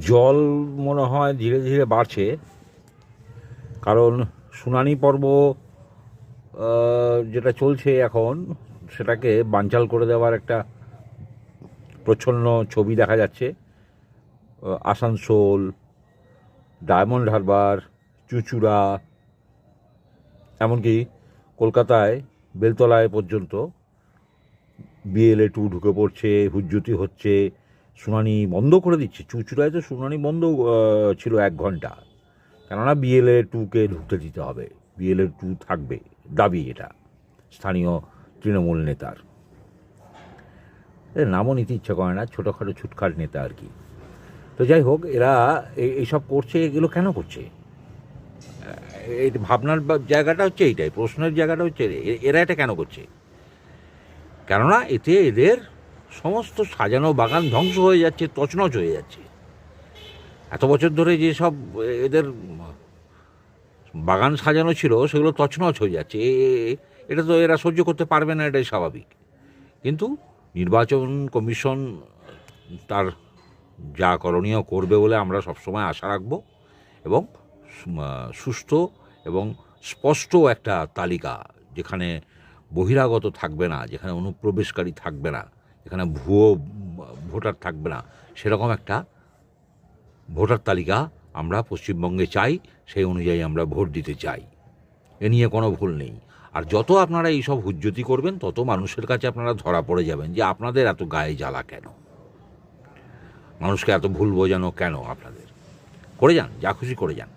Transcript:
জল মনে হয় ধীরে ধীরে বাড়ছে, কারণ শুনানি পর্ব যেটা চলছে এখন, সেটাকে বানচাল করে দেওয়ার একটা প্রচ্ছন্ন ছবি দেখা যাচ্ছে। আসানসোল, ডায়মন্ড হারবার, চুঁচুড়া, এমনকি কলকাতায় বেলতলায় পর্যন্ত BLA 2 ঢুকে পড়ছে, হুজ্জুতি হচ্ছে, শুনানি বন্ধ করে দিচ্ছে। চুঁচুড়ায় তো শুনানি বন্ধ ছিল 1 ঘন্টা, কেননা BLA 2কে ঢুকতে দিতে হবে, BLA 2 থাকবে, দাবি এটা স্থানীয় তৃণমূল নেতার। এর নামও নিতে ইচ্ছা করে না, ছোটোখাটো ছুটখাট নেতা আর কি। তো যাই হোক, এরা এইসব করছে, এগুলো কেন করছে? এই ভাবনার জায়গাটা হচ্ছে এইটাই, প্রশ্নের জায়গাটা হচ্ছে এরা এটা কেন করছে। কেননা এতে এদের সমস্ত সাজানো বাগান ধ্বংস হয়ে যাচ্ছে, তছনছ হয়ে যাচ্ছে। এত বছর ধরে যেসব এদের বাগান সাজানো ছিল, সেগুলো তছনছ হয়ে যাচ্ছে। এটা তো এরা সহ্য করতে পারবে না, এটাই স্বাভাবিক। কিন্তু নির্বাচন কমিশন তার যা করণীয় করবে বলে আমরা সবসময় আশা রাখব, এবং সুষ্ঠু এবং স্পষ্ট একটা তালিকা, যেখানে বহিরাগত থাকবে না, যেখানে অনুপ্রবেশকারী থাকবে না, যেখানে ভুয়ো ভোটার থাকবে না, সেরকম একটা ভোটার তালিকা আমরা পশ্চিমবঙ্গে চাই। সেই অনুযায়ী আমরা ভোট দিতে চাই, এ নিয়ে কোনো ভুল নেই। আর যত আপনারা এইসব হুজ্জতি করবেন, তত মানুষের কাছে আপনারা ধরা পড়ে যাবেন যে আপনাদের এত গায়ে জ্বালা কেন, মানুষকে এত ভুল বোঝানো কেন। আপনাদের করে যান, যা খুশি করে যান।